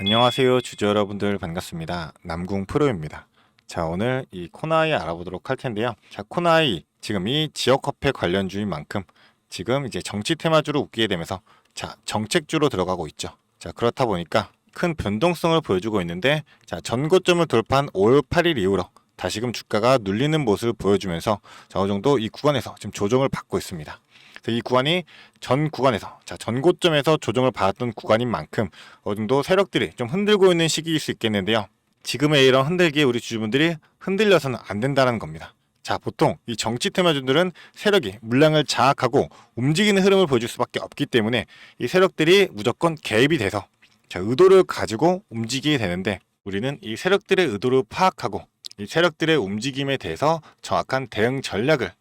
안녕하세요 주주 여러분들 반갑습니다. 남궁 프로입니다. 자, 오늘 이 코나이 알아보도록 할 텐데요. 자, 코나이 지금 이 지역화폐 관련주인 만큼 지금 이제 정치 테마주로 웃기게 되면서 자, 정책주로 들어가고 있죠. 자, 그렇다 보니까 큰 변동성을 보여주고 있는데 자, 전고점을 돌파한 5월 8일 이후로 다시금 주가가 눌리는 모습을 보여주면서 자, 어느 정도 이 구간에서 지금 조정을 받고 있습니다. 이 구간이 전 구간에서 전 고점에서 조정을 받았던 구간인 만큼 어느 정도 세력들이 좀 흔들고 있는 시기일 수 있겠는데요. 지금의 이런 흔들기에 우리 주주분들이 흔들려서는 안 된다는 겁니다. 자, 보통 이 정치 테마주들은 세력이 물량을 장악하고 움직이는 흐름을 보여줄 수밖에 없기 때문에 이 세력들이 무조건 개입이 돼서 자, 의도를 가지고 움직이게 되는데 우리는 이 세력들의 의도를 파악하고 이 세력들의 움직임에 대해서 정확한 대응 전략을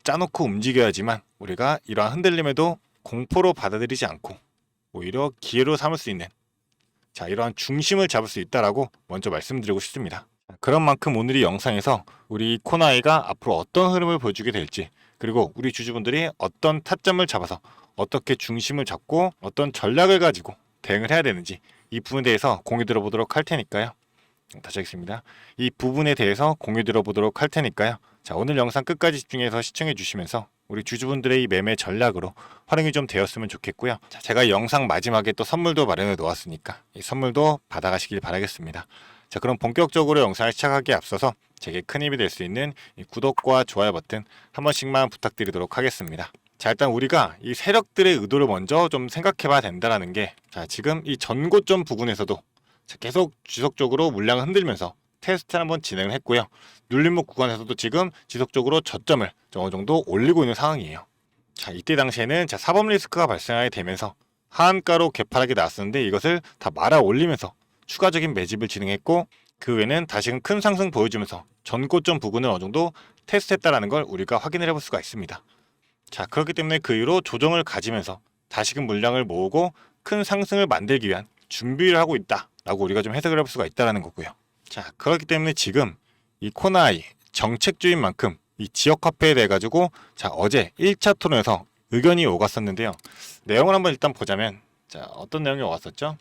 짜놓고 움직여야지만 우리가 이러한 흔들림에도 공포로 받아들이지 않고 오히려 기회로 삼을 수 있는 자, 이러한 중심을 잡을 수 있다라고 먼저 말씀드리고 싶습니다. 그런 만큼 오늘 이 영상에서 우리 코나이가 앞으로 어떤 흐름을 보여주게 될지, 그리고 우리 주주분들이 어떤 타점을 잡아서 어떻게 중심을 잡고 어떤 전략을 가지고 대응을 해야 되는지 이 부분에 대해서 공유 들어보도록 할 테니까요. 다시 하겠습니다. 이 부분에 대해서 공유 들어보도록 할 테니까요. 자, 오늘 영상 끝까지 집중해서 시청해 주시면서 우리 주주분들의 이 매매 전략으로 활용이 좀 되었으면 좋겠고요. 자, 제가 이 영상 마지막에 또 선물도 마련해 놓았으니까 이 선물도 받아가시길 바라겠습니다. 자, 그럼 본격적으로 영상을 시작하기에 앞서서 제게 큰 힘이 될 수 있는 이 구독과 좋아요 버튼 한 번씩만 부탁드리도록 하겠습니다. 자, 일단 우리가 이 세력들의 의도를 먼저 좀 생각해 봐야 된다는 게, 자, 지금 이 전고점 부근에서도 계속 지속적으로 물량을 흔들면서 테스트 한번 진행을 했고요. 눌림목 구간에서도 지금 지속적으로 저점을 어느 정도 올리고 있는 상황이에요. 자, 이때 당시에는 사법 리스크가 발생하게 되면서 하한가로 개파락이 나왔었는데 이것을 다 말아 올리면서 추가적인 매집을 진행했고, 그 외에는 다시금 큰 상승 보여주면서 전고점 부근을 어느 정도 테스트했다라는 걸 우리가 확인을 해볼 수가 있습니다. 자, 그렇기 때문에 그 이후로 조정을 가지면서 다시금 물량을 모으고 큰 상승을 만들기 위한 준비를 하고 있다라고 우리가 좀 해석을 해볼 수가 있다는 거고요. 자, 그렇기 때문에 지금 이 코나이 정책주인 만큼 이 지역화폐에 대해 가지고 자, 어제 1차 토론에서 의견이 오갔었는데요. 내용을 한번 일단 보자면 자, 어떤 내용이 오갔었죠?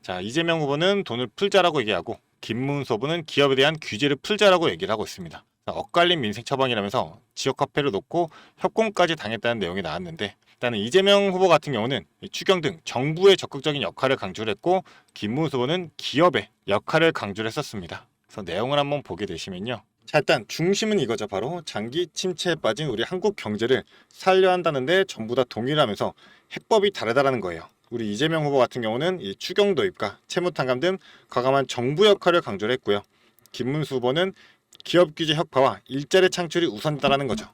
자, 이재명 후보는 돈을 풀자라고 얘기하고 김문수 후보는 기업에 대한 규제를 풀자라고 얘기를 하고 있습니다. 자, 엇갈린 민생 처방이라면서 지역화폐를 놓고 협공까지 당했다는 내용이 나왔는데, 일단은 이재명 후보 같은 경우는 추경 등 정부의 적극적인 역할을 강조를 했고, 김문수 후보는 기업의 역할을 강조를 했었습니다. 그래서 내용을 한번 보게 되시면요. 자, 일단 중심은 이거죠. 바로 장기 침체에 빠진 우리 한국 경제를 살려야 한다는데 전부 다 동의를 하면서 해법이 다르다라는 거예요. 우리 이재명 후보 같은 경우는 이 추경 도입과 채무 탕감 등 과감한 정부 역할을 강조를 했고요. 김문수 후보는 기업 규제 혁파와 일자리 창출이 우선이다라는 거죠.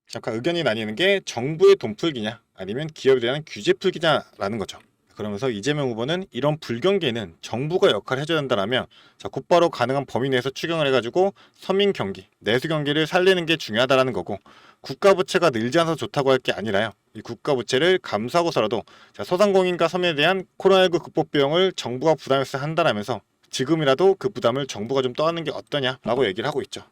잠깐 의견이 나뉘는 게 정부의 돈 풀기냐 아니면 기업에 대한 규제 풀기냐라는 거죠. 그러면서 이재명 후보는 이런 불경기에는 정부가 역할을 해줘야 한다라면 자, 곧바로 가능한 범위 내에서 추경을 해가지고 서민 경기, 내수 경기를 살리는 게 중요하다라는 거고, 국가 부채가 늘지 않아서 좋다고 할 게 아니라요. 이 국가 부채를 감수하고서라도 자, 소상공인과 서민에 대한 코로나19 극복 비용을 정부가 부담해서 한다라면서 지금이라도 그 부담을 정부가 좀 떠안는 게 어떠냐라고 얘기를 하고 있죠.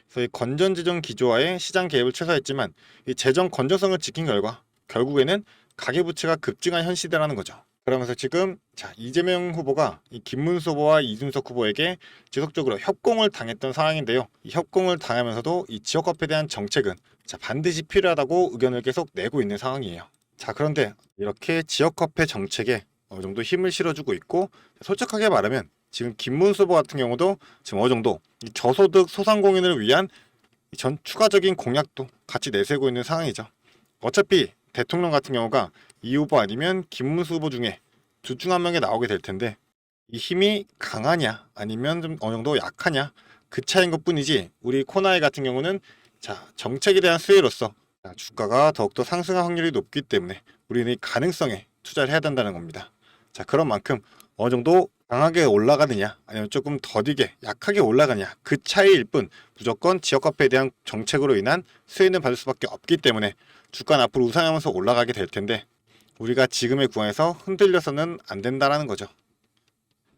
그래서 이 건전재정 기조화에 시장 개입을 최소화했지만 이 재정 건전성을 지킨 결과 결국에는 가계부채가 급증한 현 시대라는 거죠. 그러면서 지금 자, 이재명 후보가 이 김문수 후보와 이준석 후보에게 지속적으로 협공을 당했던 상황인데요. 이 협공을 당하면서도 이 지역화폐에 대한 정책은 자, 반드시 필요하다고 의견을 계속 내고 있는 상황이에요. 자, 그런데 이렇게 지역화폐 정책에 어느 정도 힘을 실어주고 있고, 솔직하게 말하면 지금 김문수 후보 같은 경우도 지금 어느 정도 이 저소득 소상공인을 위한 전 추가적인 공약도 같이 내세우고 있는 상황이죠. 어차피 대통령 같은 경우가 이 후보 아니면 김문수 후보 중에 둘 중 한 명이 나오게 될 텐데, 이 힘이 강하냐 아니면 좀 어느 정도 약하냐 그 차이인 것 뿐이지, 우리 코나이 같은 경우는 자, 정책에 대한 수혜로서 주가가 더욱더 상승할 확률이 높기 때문에 우리는 이 가능성에 투자를 해야 된다는 겁니다. 자, 그런 만큼 어느 정도 강하게 올라가느냐 아니면 조금 더디게 약하게 올라가느냐 그 차이일 뿐, 무조건 지역화폐에 대한 정책으로 인한 수혜는 받을 수밖에 없기 때문에 주가는 앞으로 우상하면서 올라가게 될 텐데, 우리가 지금의 구간에서 흔들려서는 안 된다라는 거죠.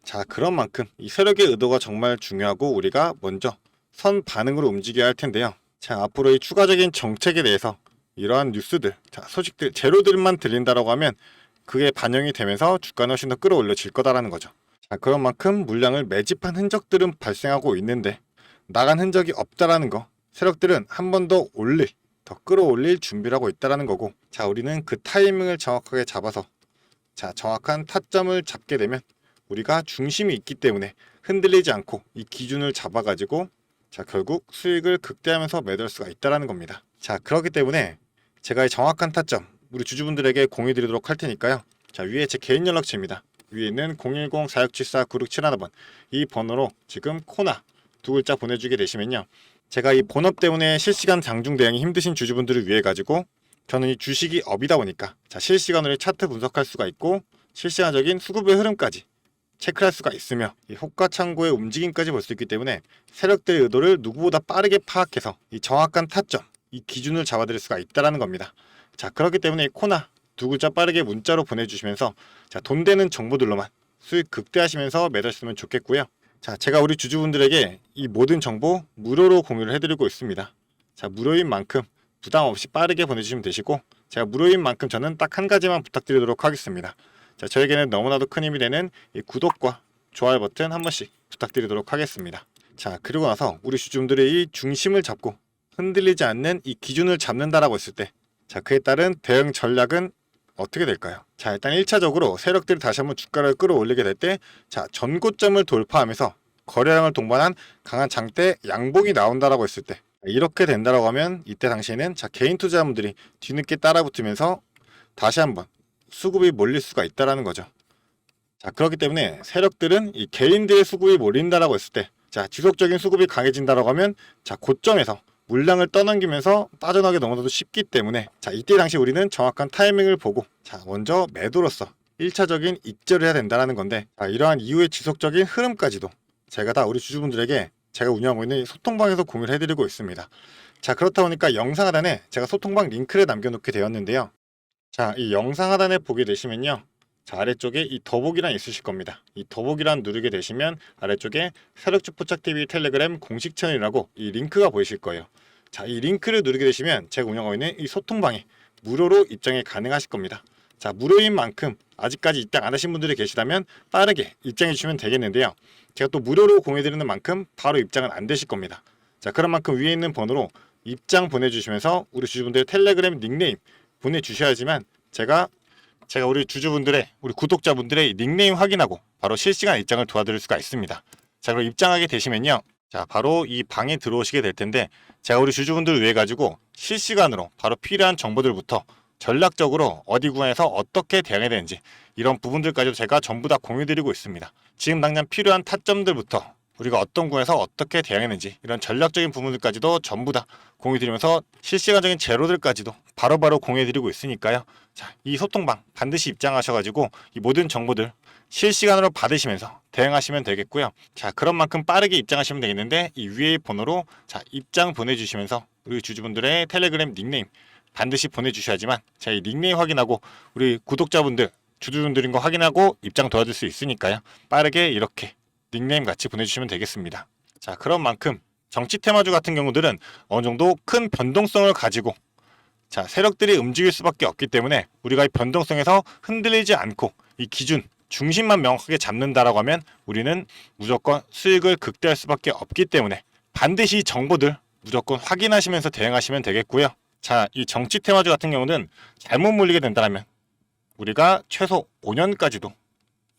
자, 그런 만큼 이 세력의 의도가 정말 중요하고 우리가 먼저 선 반응으로 움직여야 할 텐데요. 자, 앞으로 이 추가적인 정책에 대해서 이러한 뉴스들, 자, 소식들, 재료들만 들린다라고 하면 그게 반영이 되면서 주가는 훨씬 더 끌어올려질 거다라는 거죠. 자, 그런 만큼 물량을 매집한 흔적들은 발생하고 있는데 나간 흔적이 없다라는 거, 세력들은 한 번 더 끌어올릴 준비를 하고 있다라는 거고, 자, 우리는 그 타이밍을 정확하게 잡아서 자, 정확한 타점을 잡게 되면 우리가 중심이 있기 때문에 흔들리지 않고 이 기준을 잡아가지고 자, 결국 수익을 극대화하면서 매도할 수가 있다라는 겁니다. 자, 그렇기 때문에 제가 이 정확한 타점 우리 주주분들에게 공유 드리도록 할 테니까요. 자, 위에 제 개인 연락처입니다. 위에 있는 010-4674-9671번 이 번호로 지금 코나 두 글자 보내주게 되시면요, 제가 이 본업 때문에 실시간 장중 대응이 힘드신 주주분들을 위해 가지고 저는 이 주식이 업이다 보니까 자, 실시간으로 차트 분석할 수가 있고 실시간적인 수급의 흐름까지 체크할 수가 있으며 이 호가 창고의 움직임까지 볼 수 있기 때문에 세력들의 의도를 누구보다 빠르게 파악해서 이 정확한 타점, 이 기준을 잡아드릴 수가 있다는 겁니다. 자, 그렇기 때문에 이 코나 두 글자 빠르게 문자로 보내주시면서 자, 돈 되는 정보들로만 수익 극대화하시면서 매도하시면 좋겠고요. 자, 제가 우리 주주분들에게 이 모든 정보 무료로 공유를 해드리고 있습니다. 자, 무료인 만큼 부담 없이 빠르게 보내주시면 되시고, 제가 무료인 만큼 저는 딱 한 가지만 부탁드리도록 하겠습니다. 자, 저에게는 너무나도 큰 힘이 되는 이 구독과 좋아요 버튼 한 번씩 부탁드리도록 하겠습니다. 자, 그리고 나서 우리 주주분들의 이 중심을 잡고 흔들리지 않는 이 기준을 잡는다라고 했을 때, 자, 그에 따른 대응 전략은 어떻게 될까요? 자, 일단 1차적으로 세력들이 다시 한번 주가를 끌어올리게 될 때, 자, 전고점을 돌파하면서 거래량을 동반한 강한 장대 양봉이 나온다라고 했을 때, 이렇게 된다라고 하면 이때 당시에는 자, 개인 투자자분들이 뒤늦게 따라붙으면서 다시 한번 수급이 몰릴 수가 있다라는 거죠. 자, 그렇기 때문에 세력들은 이 개인들의 수급이 몰린다라고 했을 때, 자, 지속적인 수급이 강해진다라고 하면 자, 고점에서 물량을 떠넘기면서 빠져나가기 너무나도 쉽기 때문에 자, 이때 당시 우리는 정확한 타이밍을 보고 자, 먼저 매도로서 1차적인 익절을 해야 된다는 건데, 자, 이러한 이후의 지속적인 흐름까지도 제가 다 우리 주주분들에게 제가 운영하고 있는 소통방에서 공유를 해드리고 있습니다. 자, 그렇다 보니까 영상 하단에 제가 소통방 링크를 남겨놓게 되었는데요. 자, 이 영상 하단에 보게 되시면요, 자, 아래쪽에 이 더보기란 있으실 겁니다. 이 더보기란 누르게 되시면 아래쪽에 세력주 포착TV 텔레그램 공식 채널이라고 이 링크가 보이실 거예요. 자, 이 링크를 누르게 되시면 제가 운영하고 있는 이 소통방에 무료로 입장이 가능하실 겁니다. 자, 무료인 만큼 아직까지 입장 안 하신 분들이 계시다면 빠르게 입장해 주시면 되겠는데요. 제가 또 무료로 공유드리는 만큼 바로 입장은 안 되실 겁니다. 자, 그런 만큼 위에 있는 번호로 입장 보내주시면서 우리 주주분들의 텔레그램 닉네임 보내주셔야지만 제가 우리 주주분들의 우리 구독자분들의 닉네임 확인하고 바로 실시간 입장을 도와드릴 수가 있습니다. 자, 그럼 입장하게 되시면요, 자, 바로 이 방에 들어오시게 될 텐데, 제가 우리 주주분들을 위해 가지고 실시간으로 바로 필요한 정보들부터 전략적으로 어디 구간에서 어떻게 대응해야 되는지 이런 부분들까지도 제가 전부 다 공유드리고 있습니다. 지금 당장 필요한 타점들부터 우리가 어떤 구간에서 어떻게 대응했는지 이런 전략적인 부분들까지도 전부 다 공유드리면서 실시간적인 재료들까지도 바로바로 공유해드리고 있으니까요. 자, 이 소통방 반드시 입장하셔가지고 이 모든 정보들 실시간으로 받으시면서 대응하시면 되겠고요. 자, 그런 만큼 빠르게 입장하시면 되겠는데, 이 위에 번호로 자, 입장 보내주시면서 우리 주주분들의 텔레그램 닉네임 반드시 보내주셔야지만 제가 이 닉네임 확인하고 우리 구독자분들 주주분들인 거 확인하고 입장 도와줄 수 있으니까요. 빠르게 이렇게 닉네임 같이 보내주시면 되겠습니다. 자, 그런 만큼 정치 테마주 같은 경우들은 어느 정도 큰 변동성을 가지고 자, 세력들이 움직일 수밖에 없기 때문에 우리가 이 변동성에서 흔들리지 않고 이 기준 중심만 명확하게 잡는다라고 하면 우리는 무조건 수익을 극대화할 수밖에 없기 때문에 반드시 정보들 무조건 확인하시면서 대응하시면 되겠고요. 자, 이 정치 테마주 같은 경우는 잘못 물리게 된다면 우리가 최소 5년까지도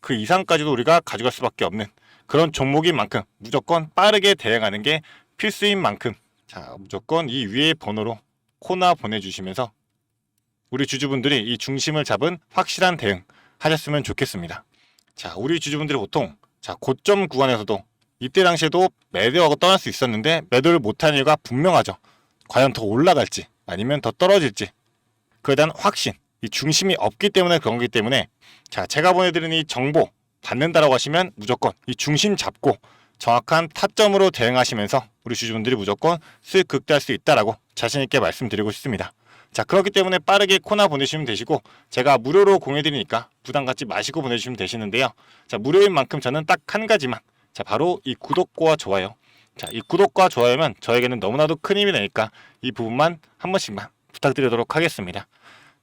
그 이상까지도 우리가 가져갈 수밖에 없는 그런 종목인 만큼 무조건 빠르게 대응하는 게 필수인 만큼 자, 무조건 이 위에 번호로 코나 보내주시면서 우리 주주분들이 이 중심을 잡은 확실한 대응 하셨으면 좋겠습니다. 자, 우리 주주분들이 보통 자, 고점 구간에서도 이때 당시에도 매도하고 떠날 수 있었는데 매도를 못한 이유가 분명하죠. 과연 더 올라갈지 아니면 더 떨어질지 그에 대한 확신, 이 중심이 없기 때문에 그런 거기 때문에 자, 제가 보내드리는 이 정보 받는다라고 하시면 무조건 이 중심 잡고 정확한 타점으로 대응하시면서 우리 주주분들이 무조건 수익 극대화할 수 있다라고 자신있게 말씀드리고 싶습니다. 자, 그렇기 때문에 빠르게 코나 보내시면 되시고 제가 무료로 공유해드리니까 부담 갖지 마시고 보내주시면 되시는데요. 자, 무료인 만큼 저는 딱 한 가지만 자, 바로 이 구독과 좋아요. 자, 이 구독과 좋아요면 저에게는 너무나도 큰 힘이 되니까 이 부분만 한 번씩만 부탁드리도록 하겠습니다.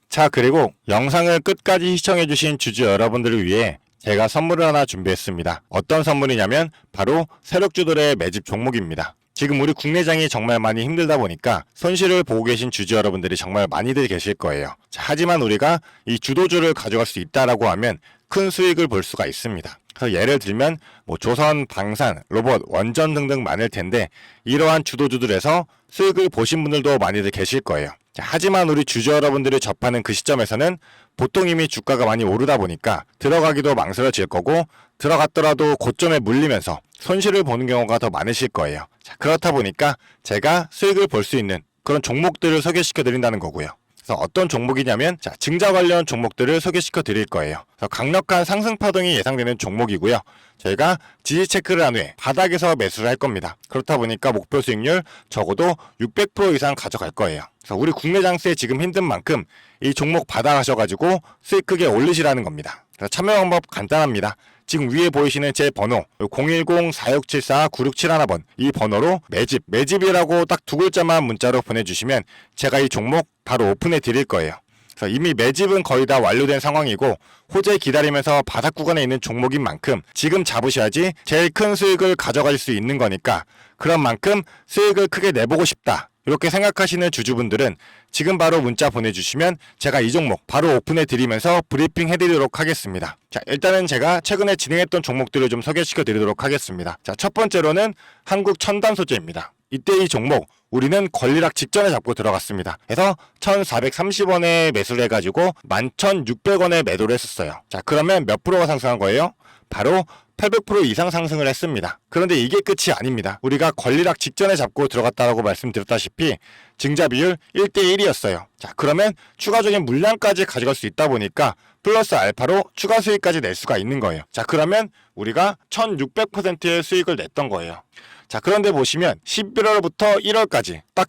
자, 그리고 영상을 끝까지 시청해주신 주주 여러분들을 위해 제가 선물을 하나 준비했습니다. 어떤 선물이냐면 바로 세력주들의 매집 종목입니다. 지금 우리 국내장이 정말 많이 힘들다 보니까 손실을 보고 계신 주주 여러분들이 정말 많이들 계실 거예요. 자, 하지만 우리가 이 주도주를 가져갈 수 있다라고 하면 큰 수익을 볼 수가 있습니다. 그래서 예를 들면 뭐 조선, 방산, 로봇, 원전 등등 많을 텐데 이러한 주도주들에서 수익을 보신 분들도 많이들 계실 거예요. 자, 하지만 우리 주주 여러분들이 접하는 그 시점에서는 보통 이미 주가가 많이 오르다 보니까 들어가기도 망설여질 거고 들어갔더라도 고점에 물리면서 손실을 보는 경우가 더 많으실 거예요. 자, 그렇다 보니까 제가 수익을 볼 수 있는 그런 종목들을 소개시켜 드린다는 거고요. 그래서 어떤 종목이냐면 증자 관련 종목들을 소개시켜 드릴 거예요. 그래서 강력한 상승 파동이 예상되는 종목이고요. 저희가 지지 체크를 한 후에 바닥에서 매수를 할 겁니다. 그렇다 보니까 목표 수익률 적어도 600% 이상 가져갈 거예요. 그래서 우리 국내 장세 지금 힘든 만큼 이 종목 받아가셔가지고 수익 크게 올리시라는 겁니다. 그래서 참여 방법 간단합니다. 지금 위에 보이시는 제 번호 010-4674-9671번 이 번호로 매집이라고 딱 두 글자만 문자로 보내주시면 제가 이 종목 바로 오픈해 드릴 거예요. 그래서 이미 매집은 거의 다 완료된 상황이고 호재 기다리면서 바닥 구간에 있는 종목인 만큼 지금 잡으셔야지 제일 큰 수익을 가져갈 수 있는 거니까 그런 만큼 수익을 크게 내보고 싶다. 이렇게 생각하시는 주주분들은 지금 바로 문자 보내주시면 제가 이 종목 바로 오픈해 드리면서 브리핑 해드리도록 하겠습니다. 자, 일단은 제가 최근에 진행했던 종목들을 좀 소개시켜 드리도록 하겠습니다. 자, 첫 번째로는 한국 첨단 소재입니다. 이때 이 종목 우리는 권리락 직전에 잡고 들어갔습니다. 그래서 1430원에 매수를 해가지고 11,600원에 매도를 했었어요. 자, 그러면 몇 프로가 상승한 거예요? 바로 800% 이상 상승을 했습니다. 그런데 이게 끝이 아닙니다. 우리가 권리락 직전에 잡고 들어갔다라고 말씀드렸다시피 증자 비율 1대1이었어요. 자, 그러면 추가적인 물량까지 가져갈 수 있다 보니까 플러스 알파로 추가 수익까지 낼 수가 있는 거예요. 자, 그러면 우리가 1600%의 수익을 냈던 거예요. 자, 그런데 보시면 11월부터 1월까지 딱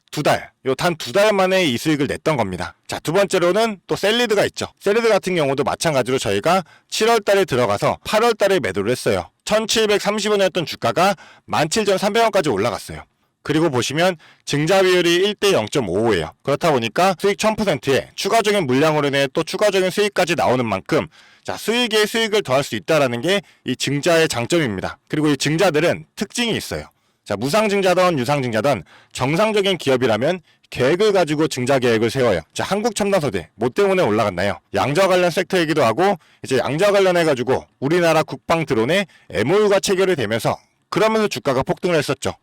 단 두 달 만에 이 수익을 냈던 겁니다. 자, 두 번째로는 또 셀리드가 있죠. 셀리드 같은 경우도 마찬가지로 저희가 7월 달에 들어가서 8월 달에 매도를 했어요. 1730원이었던 주가가 17,300원까지 올라갔어요. 그리고 보시면 증자 비율이 1대 0.55예요. 그렇다 보니까 수익 1000%에 추가적인 물량으로 인해 또 추가적인 수익까지 나오는 만큼 자, 수익에 수익을 더할 수 있다는 게 이 증자의 장점입니다. 그리고 이 증자들은 특징이 있어요. 자, 무상증자든 유상증자든 정상적인 기업이라면 계획을 가지고 증자 계획을 세워요. 자, 한국첨단소재 뭐 때문에 올라갔나요? 양자 관련 섹터이기도 하고 이제 양자 관련해가지고 우리나라 국방 드론에 MOU가 체결이 되면서 그러면서 주가가 폭등을 했었죠.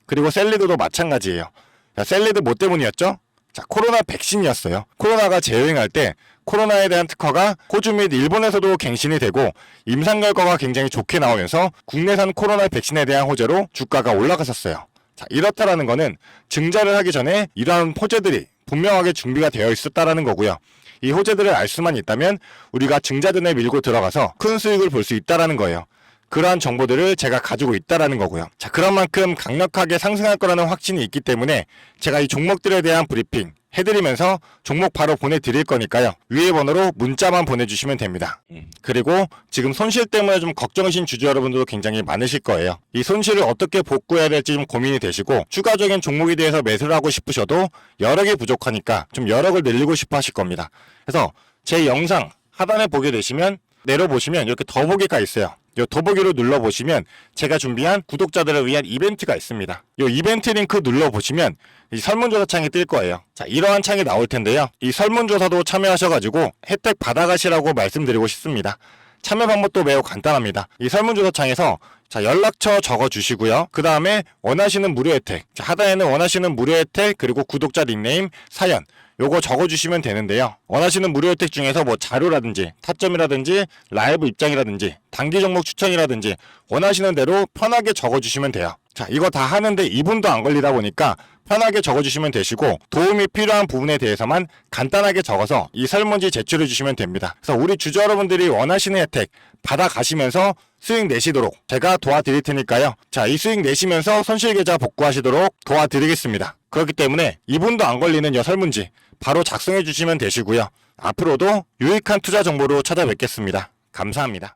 그리고 셀리드도 마찬가지예요. 자, 셀리드 뭐 때문이었죠? 자, 코로나 백신이었어요. 코로나가 재유행할 때 코로나에 대한 특허가 호주 및 일본에서도 갱신이 되고 임상 결과가 굉장히 좋게 나오면서 국내산 코로나 백신에 대한 호재로 주가가 올라갔었어요. 자, 이렇다라는 거는 증자를 하기 전에 이러한 호재들이 분명하게 준비가 되어 있었다라는 거고요. 이 호재들을 알 수만 있다면 우리가 증자전에 밀고 들어가서 큰 수익을 볼 수 있다라는 거예요. 그러한 정보들을 제가 가지고 있다라는 거고요. 자, 그런 만큼 강력하게 상승할 거라는 확신이 있기 때문에 제가 이 종목들에 대한 브리핑 해드리면서 종목 바로 보내드릴 거니까요. 위에 번호로 문자만 보내주시면 됩니다. 그리고 지금 손실 때문에 좀 걱정이신 주주 여러분들도 굉장히 많으실 거예요. 이 손실을 어떻게 복구해야 될지 좀 고민이 되시고 추가적인 종목에 대해서 매수를 하고 싶으셔도 여력이 부족하니까 좀 여력을 늘리고 싶어 하실 겁니다. 그래서 제 영상 하단에 보게 되시면 내려보시면 이렇게 더보기가 있어요. 이 더보기로 눌러보시면 제가 준비한 구독자들을 위한 이벤트가 있습니다. 이 이벤트 링크 눌러보시면 이 설문조사 창이 뜰 거예요. 자, 이러한 창이 나올 텐데요. 이 설문조사도 참여하셔가지고 혜택 받아가시라고 말씀드리고 싶습니다. 참여 방법도 매우 간단합니다. 이 설문조사 창에서 자, 연락처 적어주시고요. 그 다음에 원하시는 무료 혜택, 자, 하단에는 원하시는 무료 혜택 그리고 구독자 닉네임, 사연 요거 적어주시면 되는데요. 원하시는 무료 혜택 중에서 뭐 자료라든지 타점이라든지 라이브 입장이라든지 단기 종목 추천이라든지 원하시는 대로 편하게 적어주시면 돼요. 자, 이거 다 하는데 2분도 안 걸리다 보니까 편하게 적어주시면 되시고 도움이 필요한 부분에 대해서만 간단하게 적어서 이 설문지 제출해 주시면 됩니다. 그래서 우리 주주 여러분들이 원하시는 혜택 받아가시면서 수익 내시도록 제가 도와드릴 테니까요. 자, 이 수익 내시면서 손실계좌 복구하시도록 도와드리겠습니다. 그렇기 때문에 2분도 안 걸리는 이 설문지 바로 작성해 주시면 되시고요. 앞으로도 유익한 투자 정보로 찾아뵙겠습니다. 감사합니다.